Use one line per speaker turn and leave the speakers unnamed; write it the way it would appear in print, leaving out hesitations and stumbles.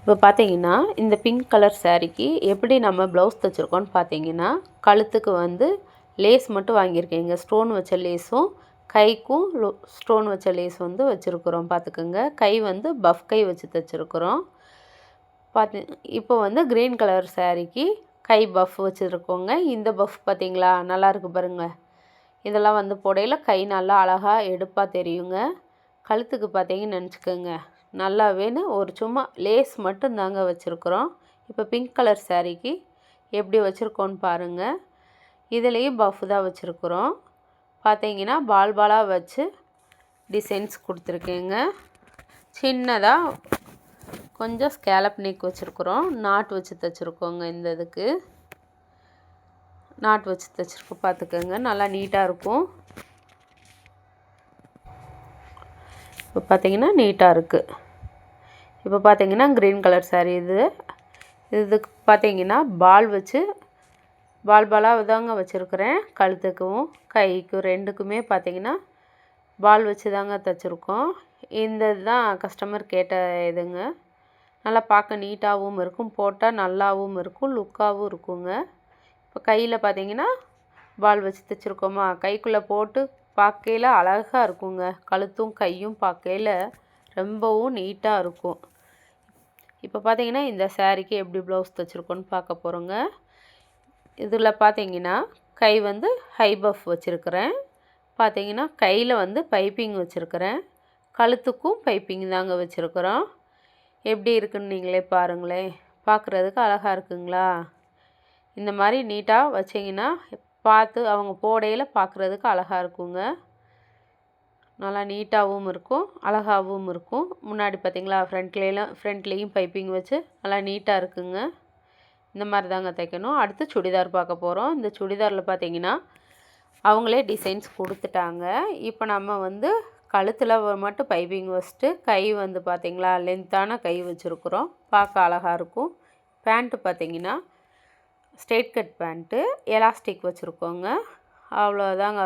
இப்போ பார்த்தீங்கன்னா இந்த பிங்க் கலர் சாரீக்கு எப்படி நம்ம ப்ளவுஸ் தைச்சிருக்கோன்னு பார்த்தீங்கன்னா, கழுத்துக்கு வந்து லேஸ் மட்டும் வாங்கியிருக்கேங்க. ஸ்டோன் வச்ச லேஸும் கைக்கும் ஸ்டோன் வச்ச லேஸ் வந்து வச்சுருக்குறோம் பார்த்துக்குங்க. கை வந்து பஃப் கை வச்சு தைச்சிருக்குறோம். இப்போ வந்து க்ரீன் கலர் சாரீக்கு கை பஃப் வச்சுருக்கோங்க. இந்த பஃப் பார்த்தீங்களா நல்லாயிருக்கு பாருங்க. இதெல்லாம் வந்து போடையில் கை நல்லா அழகாக எடுப்பாக தெரியுங்க. கழுத்துக்கு பார்த்தீங்கன்னு நினச்சிக்கோங்க, நல்லாவேன்னு ஒரு சும்மா லேஸ் மட்டும் தாங்க வச்சுருக்குறோம். இப்போ பிங்க் கலர் சாரீக்கு எப்படி வச்சுருக்கோன்னு பாருங்கள். இதுலேயும் பஃப் தான் வச்சுருக்குறோம். பார்த்தீங்கன்னா பால் பாலாக வச்சு டிசைன்ஸ் கொடுத்துருக்கேங்க. சின்னதாக கொஞ்சம் ஸ்கேலப் நெக் வச்சுருக்குறோம். நாட் வச்சு தைச்சிருக்கோங்க. இந்த இதுக்கு நாட் வச்சு தைச்சிருக்கோம் பார்த்துக்கோங்க. நல்லா நீட்டாக இருக்கும். இப்போ பார்த்தீங்கன்னா நீட்டாக இருக்குது. இப்போ பார்த்தீங்கன்னா க்ரீன் கலர் சாரீ இதுக்கு பார்த்தீங்கன்னா பால் வச்சு பால் பாலாக தாங்க வச்சுருக்குறேன். கழுத்துக்கும் கைக்கும் ரெண்டுக்குமே பார்த்தீங்கன்னா பால் வச்சு தாங்க தைச்சிருக்கோம். இந்த இதுதான் கஸ்டமர் கேட்ட இதுங்க. நல்லா பார்க்க நீட்டாகவும் இருக்கும், போட்டால் நல்லாவும் இருக்கும், லுக்காகவும் இருக்குங்க. இப்போ கையில் பார்த்தீங்கன்னா பால் வச்சு தைச்சிருக்கோமா, கைக்குள்ளே போட்டு பார்க்கையில் அழகாக இருக்குங்க. கழுத்தும் கையும் பார்க்கையில் ரொம்பவும் நீட்டாக இருக்கும். இப்போ பார்த்தீங்கன்னா இந்த சாரீக்கு எப்படி ப்ளவுஸ் தைச்சிருக்கோன்னு பார்க்க போகிறோங்க. இதில் பார்த்தீங்கன்னா கை வந்து ஹை பஃப் வச்சுருக்கிறேன். பார்த்தீங்கன்னா கையில் வந்து பைப்பிங் வச்சுருக்கிறேன். கழுத்துக்கும் பைப்பிங் தாங்க வச்சுருக்குறோம். எப்படி இருக்குன்னு நீங்களே பாருங்களேன். பார்க்குறதுக்கு அழகாக இருக்குங்களா? இந்த மாதிரி நீட்டாக வச்சிங்கன்னா பார்த்து அவங்க போடையில் பார்க்குறதுக்கு அழகாக இருக்குங்க. நல்லா நீட்டாகவும் இருக்கும், அழகாகவும் இருக்கும். முன்னாடி பார்த்திங்களா ஃப்ரண்ட்லேயும் பைப்பிங் வச்சு நல்லா நீட்டாக இருக்குங்க. இந்த மாதிரி தாங்க தைக்கணும். அடுத்து சுடிதார் பார்க்க போகிறோம். இந்த சுடிதாரில் பார்த்திங்கன்னா அவங்களே டிசைன்ஸ் கொடுத்துட்டாங்க. இப்போ நம்ம வந்து கழுத்தில் மட்டும் பைப்பிங் வச்சுட்டு கை வந்து பார்த்திங்களா லென்த்தான கை வச்சுருக்குறோம். பார்க்க அழகாக இருக்கும். பேண்ட்டு பார்த்திங்கன்னா ஸ்ட்ரெயிட் கட் பேண்ட்டு எலாஸ்டிக் வச்சுருக்கோங்க. அவ்வளோதாங்க.